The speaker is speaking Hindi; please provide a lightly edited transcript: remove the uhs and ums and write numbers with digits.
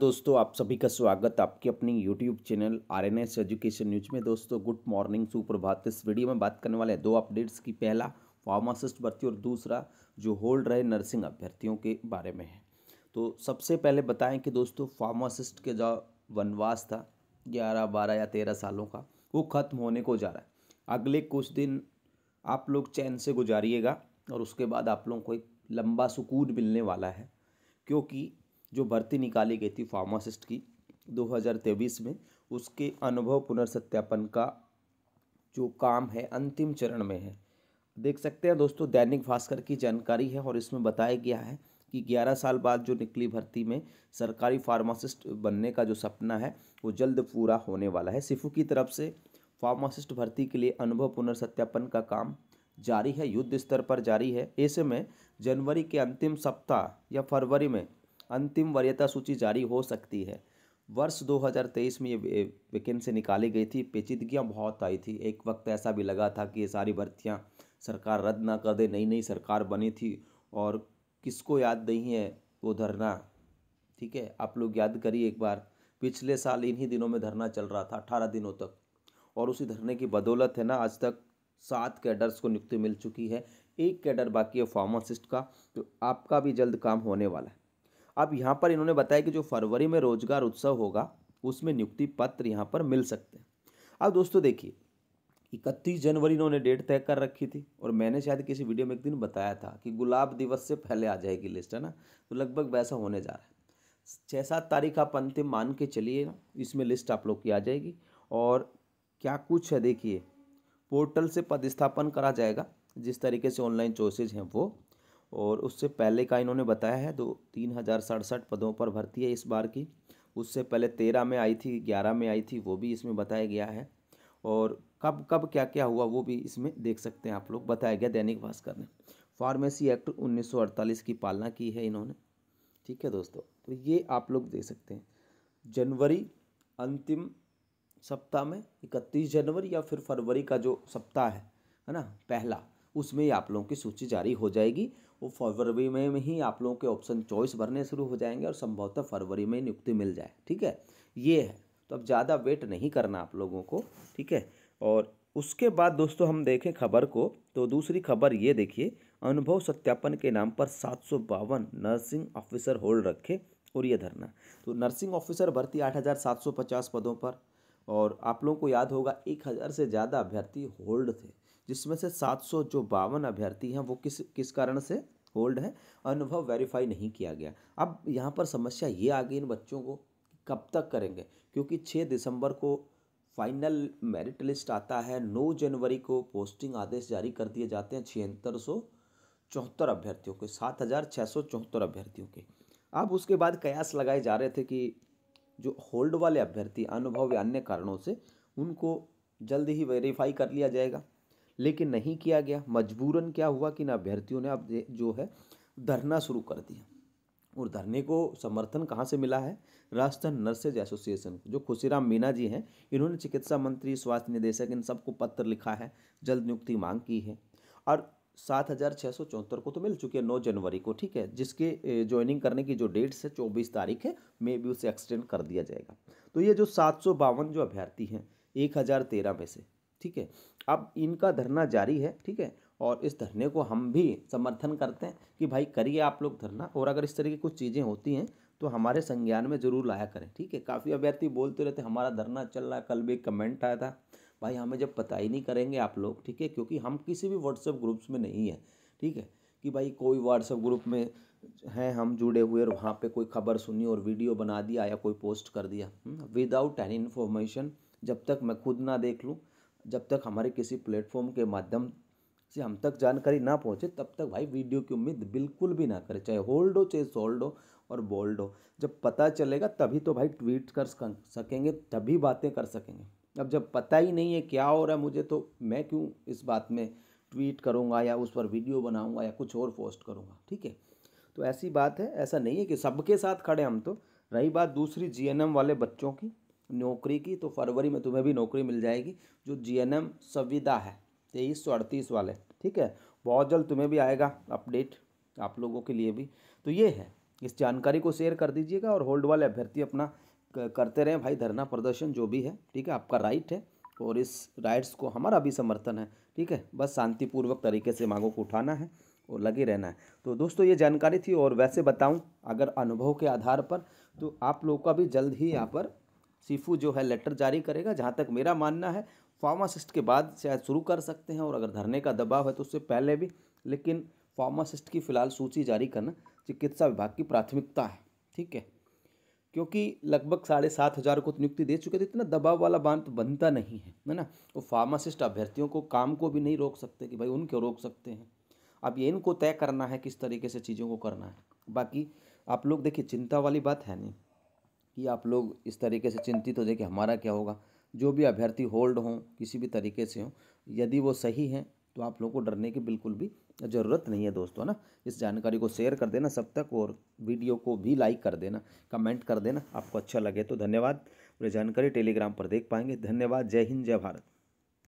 दोस्तों, आप सभी का स्वागत आपके अपनी YouTube channel RNS education news में। दोस्तों गुड मॉर्निंग, सुप्रभात। इस वीडियो में बात करने वाले हैं दो अपडेट्स की। पहला फार्मासिस्ट भर्ती और दूसरा जो होल्ड रहे नर्सिंग अभ्यर्थियों के बारे में है। तो सबसे पहले बताएं कि दोस्तों फार्मासिस्ट के जो वनवास था 11, 12 या 13 सालों का, वो ख़त्म होने को जा रहा है। अगले कुछ दिन आप लोग चैन से गुजारिएगा और उसके बाद आप लोगों को एक लंबा सुकून मिलने वाला है, क्योंकि जो भर्ती निकाली गई थी फार्मासिस्ट की 2023 में, उसके अनुभव पुनर्सत्यापन का जो काम है अंतिम चरण में है। देख सकते हैं दोस्तों, दैनिक भास्कर की जानकारी है और इसमें बताया गया है कि 11 साल बाद जो निकली भर्ती में सरकारी फार्मासिस्ट बनने का जो सपना है वो जल्द पूरा होने वाला है। सिफू की तरफ से फार्मासिस्ट भर्ती के लिए अनुभव पुनर्सत्यापन का काम जारी है, युद्ध स्तर पर जारी है। ऐसे में जनवरी के अंतिम सप्ताह या फरवरी में अंतिम वरीयता सूची जारी हो सकती है। वर्ष 2023 में ये वैकेंसी निकाली गई थी, पेचीदगियाँ बहुत आई थी। एक वक्त ऐसा भी लगा था कि ये सारी भर्तियाँ सरकार रद्द ना कर दे। नई नई सरकार बनी थी और किसको याद नहीं है वो धरना, ठीक है। आप लोग याद करिए एक बार, पिछले साल इन्हीं दिनों में धरना चल रहा था 18 दिनों तक, और उसी धरने की बदौलत है ना आज तक 7 कैडर्स को नियुक्ति मिल चुकी है। एक कैडर बाकी है फार्मासिस्ट का, तो आपका भी जल्द काम होने वाला है। अब यहाँ पर इन्होंने बताया कि जो फरवरी में रोजगार उत्सव होगा उसमें नियुक्ति पत्र यहाँ पर मिल सकते हैं। अब दोस्तों देखिए, 31 जनवरी इन्होंने डेट तय कर रखी थी और मैंने शायद किसी वीडियो में एक दिन बताया था कि गुलाब दिवस से पहले आ जाएगी लिस्ट, है ना। तो लगभग वैसा होने जा रहा है। 6-7 तारीख आप अंतिम मान के चलिए ना, इसमें लिस्ट आप लोग की आ जाएगी। और क्या कुछ है देखिए, पोर्टल से पदस्थापन करा जाएगा, जिस तरीके से ऑनलाइन चॉइसेज हैं वो। और उससे पहले का इन्होंने बताया है 3,067 पदों पर भर्ती है इस बार की। उससे पहले 13 में आई थी, 11 में आई थी, वो भी इसमें बताया गया है। और कब कब क्या क्या हुआ वो भी इसमें देख सकते हैं आप लोग, बताया गया दैनिक भास्कर ने। फार्मेसी एक्ट 1948 की पालना की है इन्होंने, ठीक है दोस्तों। तो ये आप लोग देख सकते हैं जनवरी अंतिम सप्ताह में 31 जनवरी या फिर फरवरी का जो सप्ताह है ना पहला, उसमें ही आप लोगों की सूची जारी हो जाएगी। वो फरवरी में ही आप लोगों के ऑप्शन चॉइस भरने शुरू हो जाएंगे और संभवतः फरवरी में नियुक्ति मिल जाए, ठीक है। ये है, तो अब ज़्यादा वेट नहीं करना आप लोगों को, ठीक है। और उसके बाद दोस्तों हम देखें खबर को, तो दूसरी खबर ये देखिए, अनुभव सत्यापन के नाम पर 752 नर्सिंग ऑफिसर होल्ड रखे और ये धरना। तो नर्सिंग ऑफिसर भर्ती 8,750 पदों पर, और आप लोगों को याद होगा 1,000 से ज़्यादा अभ्यर्थी होल्ड थे, जिसमें से 752 अभ्यर्थी हैं वो किस किस कारण से होल्ड है, अनुभव वेरीफाई नहीं किया गया। अब यहाँ पर समस्या ये आ गई इन बच्चों को, कब तक करेंगे, क्योंकि 6 दिसंबर को फाइनल मेरिट लिस्ट आता है, 9 जनवरी को पोस्टिंग आदेश जारी कर दिए जाते हैं 7674 अभ्यर्थियों के, 7,674 अभ्यर्थियों के। अब उसके बाद कयास लगाए जा रहे थे कि जो होल्ड वाले अभ्यर्थी अनुभव या अन्य कारणों से, उनको जल्द ही वेरीफाई कर लिया जाएगा, लेकिन नहीं किया गया। मजबूरन क्या हुआ कि ना अभ्यर्थियों ने अब जो है धरना शुरू कर दिया। और धरने को समर्थन कहाँ से मिला है, राजस्थान नर्सेज एसोसिएशन, जो खुशीराम मीणा जी हैं, इन्होंने चिकित्सा मंत्री, स्वास्थ्य निदेशक, इन सबको पत्र लिखा है, जल्द नियुक्ति मांग की है। और 7,674 को तो मिल चुकी है 9 जनवरी को, ठीक है। जिसके ज्वाइनिंग करने की जो डेट्स है 24 तारीख है, मे भी उसे एक्सटेंड कर दिया जाएगा। तो ये जो 752 जो अभ्यर्थी हैं 1,013 में से, ठीक है, अब इनका धरना जारी है, ठीक है। और इस धरने को हम भी समर्थन करते हैं कि भाई करिए आप लोग धरना, और अगर इस तरह की कुछ चीज़ें होती हैं तो हमारे संज्ञान में जरूर लाया करें, ठीक है। काफ़ी अभ्यर्थी बोलते रहते हमारा धरना चल रहा है। कल भी एक कमेंट आया था, भाई हमें जब पता ही नहीं करेंगे आप लोग, ठीक है, क्योंकि हम किसी भी व्हाट्सएप ग्रुप्स में नहीं है, ठीक है, कि भाई कोई व्हाट्सएप ग्रुप में हैं हम जुड़े हुए और वहाँ पे कोई खबर सुनी और वीडियो बना दिया या कोई पोस्ट कर दिया विदाउट एनी इन्फॉर्मेशन। जब तक मैं खुद ना देख लूँ, जब तक हमारे किसी प्लेटफॉर्म के माध्यम से हम तक जानकारी ना पहुँचे, तब तक भाई वीडियो की उम्मीद बिल्कुल भी ना करें, चाहे होल्ड हो चाहे सोल्ड हो और बोल्ड हो। जब पता चलेगा तभी तो भाई ट्वीट कर सकेंगे, तभी बातें कर सकेंगे। अब जब पता ही नहीं है क्या हो रहा है मुझे, तो मैं क्यों इस बात में ट्वीट करूँगा या उस पर वीडियो बनाऊँगा या कुछ और पोस्ट करूँगा, ठीक है। तो ऐसी बात है, ऐसा नहीं है कि सबके साथ खड़े हम तो। रही बात दूसरी जीएनएम वाले बच्चों की नौकरी की, तो फरवरी में तुम्हें भी नौकरी मिल जाएगी। जो जीएनएम संविदा है 2338 वाले, ठीक है, बहुत जल्द तुम्हें भी आएगा अपडेट, आप लोगों के लिए भी। तो ये है, इस जानकारी को शेयर कर दीजिएगा और होल्ड वाले अभ्यर्थी अपना करते रहें भाई धरना प्रदर्शन जो भी है, ठीक है, आपका राइट है और इस राइट्स को हमारा भी समर्थन है, ठीक है। बस शांतिपूर्वक तरीके से मांगों को उठाना है और लगे रहना है। तो दोस्तों ये जानकारी थी। और वैसे बताऊं अगर अनुभव के आधार पर तो आप लोगों का भी जल्द ही यहाँ पर सीफू जो है लेटर जारी करेगा। जहाँ तक मेरा मानना है फार्मासिस्ट के बाद शायद शुरू कर सकते हैं, और अगर धरने का दबाव है तो उससे पहले भी, लेकिन फार्मासिस्ट की फ़िलहाल सूची जारी करना चिकित्सा विभाग की प्राथमिकता है, ठीक है। क्योंकि लगभग 7,500 को तो नियुक्ति दे चुके थे, इतना दबाव वाला बांध तो बनता नहीं है ना। वो फार्मासिस्ट अभ्यर्थियों को काम को भी नहीं रोक सकते कि भाई उनको रोक सकते हैं। अब ये इनको तय करना है किस तरीके से चीज़ों को करना है। बाकी आप लोग देखिए चिंता वाली बात है नहीं कि आप लोग इस तरीके से चिंतित हो देखिए हमारा क्या होगा। जो भी अभ्यर्थी होल्ड हों किसी भी तरीके से हों, यदि वो सही हैं तो आप लोगों को डरने की बिल्कुल भी ज़रूरत नहीं है दोस्तों ना। इस जानकारी को शेयर कर देना सब तक, और वीडियो को भी लाइक कर देना, कमेंट कर देना आपको अच्छा लगे तो। धन्यवाद। पूरी जानकारी टेलीग्राम पर देख पाएंगे। धन्यवाद। जय हिंद, जय भारत।